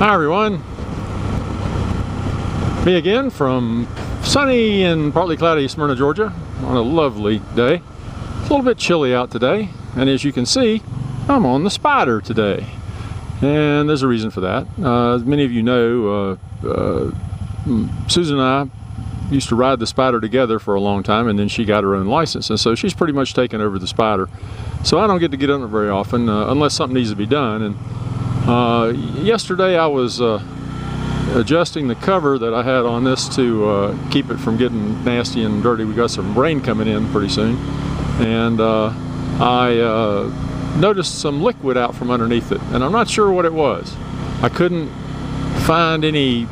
Hi everyone, me again from sunny and partly cloudy Smyrna, Georgia on a lovely day. It's a little bit chilly out today, and as you can see, I'm on the Spyder today, and there's a reason for that. As many of you know, Susan and I used to ride the Spyder together for a long time, and then she got her own license, and so she's pretty much taken over the Spyder. So I don't get to get on it very often unless something needs to be done. And yesterday I was adjusting the cover that I had on this to keep it from getting nasty and dirty. We got some rain coming in pretty soon, and I noticed some liquid out from underneath it, and I'm not sure what it was. I couldn't find any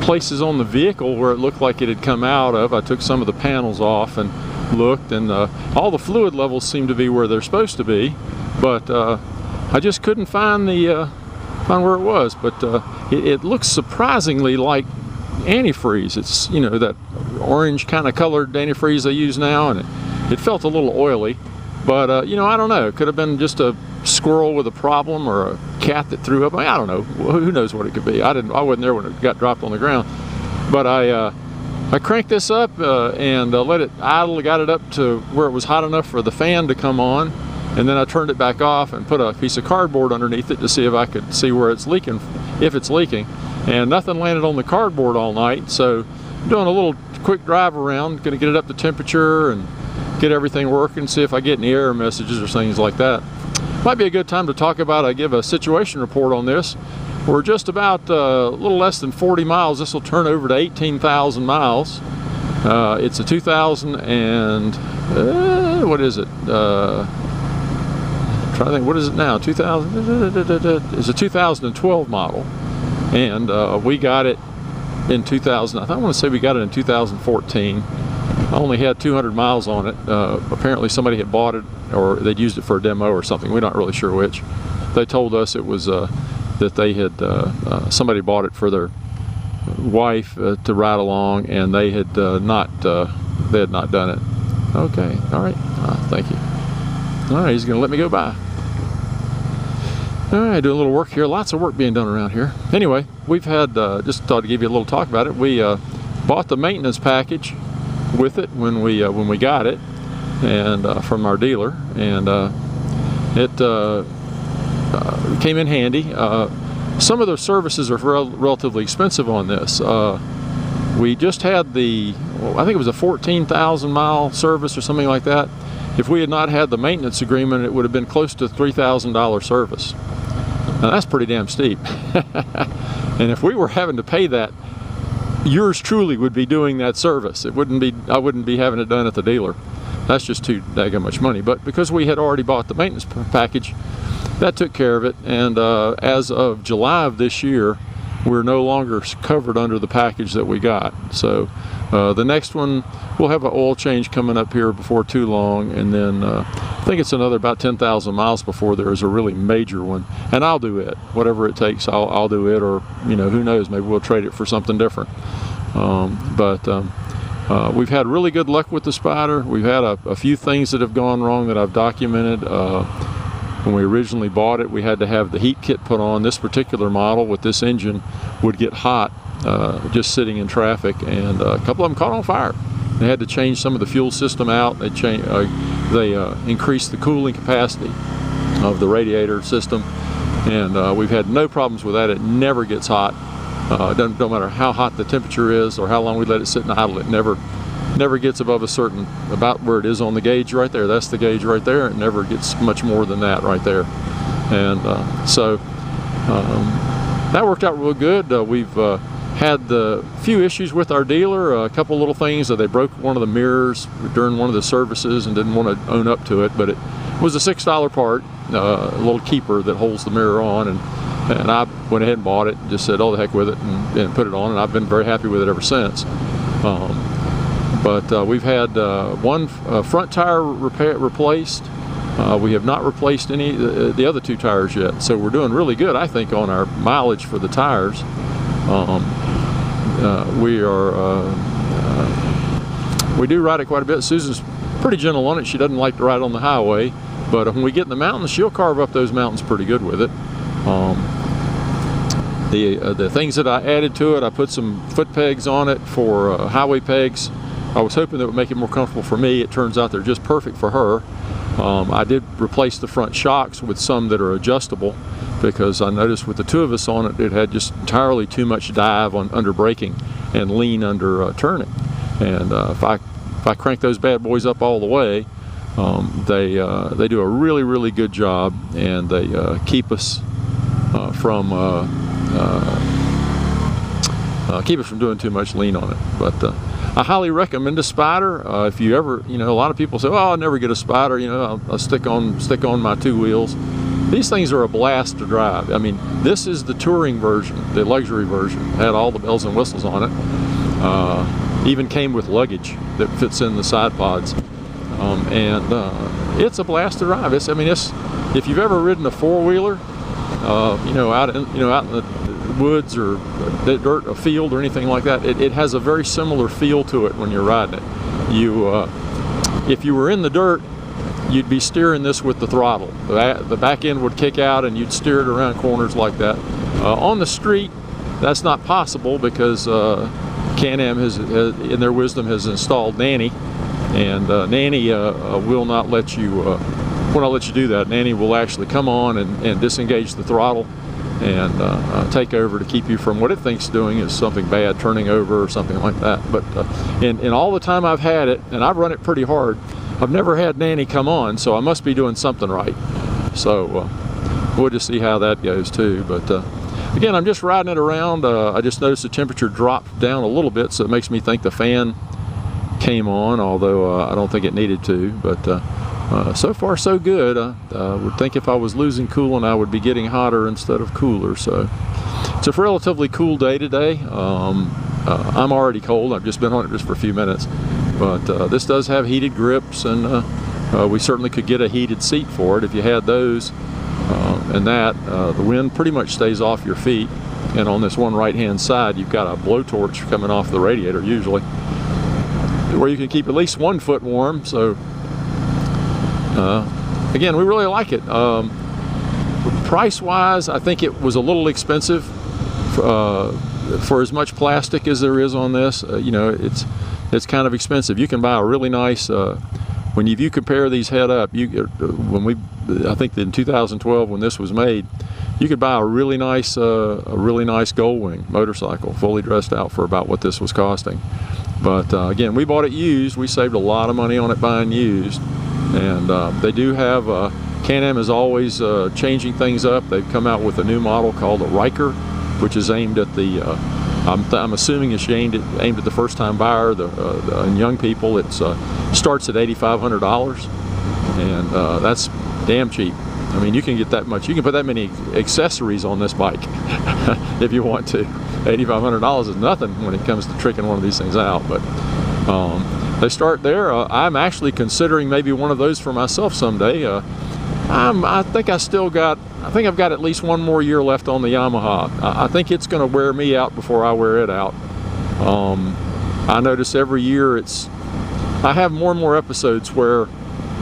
places on the vehicle where it looked like it had come out of. I took some of the panels off and looked, and all the fluid levels seem to be where they're supposed to be, but I just couldn't find where it was. But it looks surprisingly like antifreeze. It's, you know, that orange kind of colored antifreeze they use now, and it felt a little oily, but you know, I don't know, it could have been just a squirrel with a problem or a cat that threw up. I don't know, who knows what it could be. I wasn't there when it got dropped on the ground, but I cranked this up and let it idle, got it up to where it was hot enough for the fan to come on, and then I turned it back off and put a piece of cardboard underneath it to see if I could see where it's leaking, if it's leaking, and nothing landed on the cardboard all night. So I'm doing a little quick drive around, gonna get it up to temperature and get everything working, see if I get any error messages or things like that. Might be a good time to talk about, give a situation report on this. We're just about a little less than 40 miles. This will turn over to 18,000 miles. It's a 2000 and, what is it? I'm trying to think, what is it now? 2000, it's a 2012 model. And we got it in 2000, I want to say we got it in 2014. I only had 200 miles on it. Apparently somebody had bought it, or they'd used it for a demo or something. We're not really sure which. They told us it was that they had somebody bought it for their wife to ride along, and they had not done it. Okay, all right, thank you. All right, he's gonna let me go by. All right, doing a little work here. Lots of work being done around here. Anyway, we've had, just thought to give you a little talk about it. We bought the maintenance package with it when we got it, and from our dealer, and it came in handy. Some of the services are relatively expensive on this. We just had I think it was a 14,000 mile service or something like that. If we had not had the maintenance agreement, it would have been close to $3,000 service. Now that's pretty damn steep. And if we were having to pay that, yours truly would be doing that service. It wouldn't be, I wouldn't be having it done at the dealer. That's just too daggone much money. But because we had already bought the maintenance package, that took care of it. And as of July of this year, we're no longer covered under the package that we got. So the next one, we'll have an oil change coming up here before too long, and then I think it's another about 10,000 miles before there is a really major one. And I'll do it, whatever it takes. I'll do it, or you know, who knows? Maybe we'll trade it for something different. We've had really good luck with the Spyder. We've had a few things that have gone wrong that I've documented. When we originally bought it, we had to have the heat kit put on. This particular model with this engine would get hot just sitting in traffic, and a couple of them caught on fire. They had to change some of the fuel system out. They increased the cooling capacity of the radiator system, and we've had no problems with that. It never gets hot. Don't matter how hot the temperature is or how long we let it sit and idle. It never gets above a certain, about where it is on the gauge right there. That's the gauge right there. It never gets much more than that right there. And so that worked out real good. We've had the few issues with our dealer, a couple little things. They broke one of the mirrors during one of the services and didn't want to own up to it, but it was a $6 part, a little keeper that holds the mirror on, and I went ahead and bought it and just said, oh, the heck with it, and put it on, and I've been very happy with it ever since. But we've had one front tire replaced. We have not replaced any the other two tires yet, so we're doing really good, I think, on our mileage for the tires. We do ride it quite a bit. Susan's pretty gentle on it. She doesn't like to ride on the highway, but when we get in the mountains, she'll carve up those mountains pretty good with it. The things that I added to it, I put some foot pegs on it for highway pegs. I was hoping that would make it more comfortable for me. It turns out they're just perfect for her. I did replace the front shocks with some that are adjustable, because I noticed with the two of us on it, it had just entirely too much dive on under braking and lean under turning. And if I crank those bad boys up all the way, they do a really good job, and they keep us from doing too much lean on it. But I highly recommend a Spyder. If you ever, a lot of people say, "Oh, I'll never get a Spyder. I'll stick on my two wheels." These things are a blast to drive. I mean, this is the touring version, the luxury version. It had all the bells and whistles on it. Even came with luggage that fits in the side pods, and it's a blast to drive. If you've ever ridden a four-wheeler, out in the woods or dirt, a field or anything like that, it has a very similar feel to it when you're riding it. If you were in the dirt, you'd be steering this with the throttle. The back end would kick out and you'd steer it around corners like that. On the street, that's not possible, because Can-Am has, in their wisdom, has installed Nanny, and Nanny will not let you do that. Nanny will actually come on and disengage the throttle and take over to keep you from what it thinks doing is something bad, turning over or something like that. But in all the time I've had it, and I've run it pretty hard, I've never had Nanny come on, so I must be doing something right. So we'll just see how that goes too. But again, I'm just riding it around. I just noticed the temperature dropped down a little bit, so it makes me think the fan came on, although I don't think it needed to. But so far so good. I would think if I was losing coolant, I would be getting hotter instead of cooler. So it's a relatively cool day today. I'm already cold. I've just been on it just for a few minutes. But this does have heated grips, and we certainly could get a heated seat for it if you had those. And the wind pretty much stays off your feet. And on this one right-hand side, you've got a blowtorch coming off the radiator usually, where you can keep at least 1 foot warm. So again, we really like it. Price-wise, I think it was a little expensive for as much plastic as there is on this. It's kind of expensive. You can buy a really nice, when you compare these head up, I think in 2012 when this was made, you could buy a really nice Gold Wing motorcycle, fully dressed out, for about what this was costing. But again, we bought it used. We saved a lot of money on it buying used. And they do have, Can-Am is always changing things up. They've come out with a new model called the Riker, which is aimed at the, I'm assuming it's aimed at the first-time buyer, and young people. It starts at $8,500, and that's damn cheap. I mean, you can get that much. You can put that many accessories on this bike if you want to. $8,500 is nothing when it comes to tricking one of these things out. But they start there. I'm actually considering maybe one of those for myself someday. I think I've got at least one more year left on the Yamaha. I think it's going to wear me out before I wear it out. I notice every year I have more and more episodes where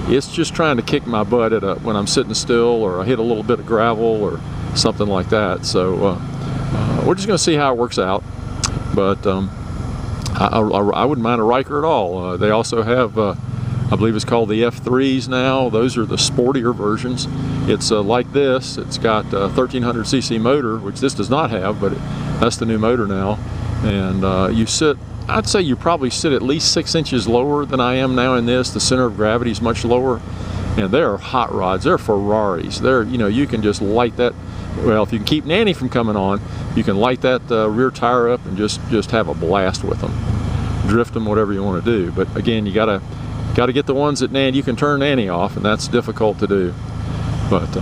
it's just trying to kick my butt when I'm sitting still, or I hit a little bit of gravel or something like that. So we're just going to see how it works out. But I wouldn't mind a Riker at all. They also have, I believe it's called the F3s now. Those are the sportier versions. It's like this. It's got a 1300cc motor, which this does not have, but that's the new motor now. And I'd say you probably sit at least 6 inches lower than I am now in this. The center of gravity is much lower. And they're hot rods. They're Ferraris. You can just light that. Well, if you can keep Nanny from coming on, you can light that rear tire up and just have a blast with them. Drift them, whatever you want to do. But again, you gotta get the ones that you can turn Nanny off, and that's difficult to do. But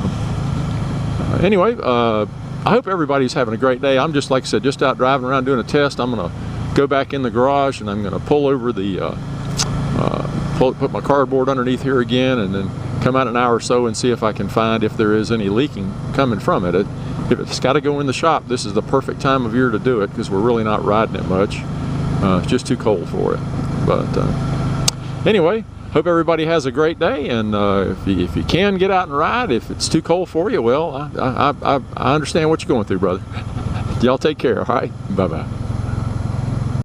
anyway, I hope everybody's having a great day. I'm just, like I said, just out driving around doing a test. I'm gonna go back in the garage, and I'm gonna pull over put my cardboard underneath here again, and then come out an hour or so and see if I can find if there is any leaking coming from it. If it's got to go in the shop, this is the perfect time of year to do it, because we're really not riding it much. It's just too cold for it. But anyway, hope everybody has a great day, and if you can get out and ride, if it's too cold for you, well, I understand what you're going through, brother. Y'all take care, all right? Bye-bye.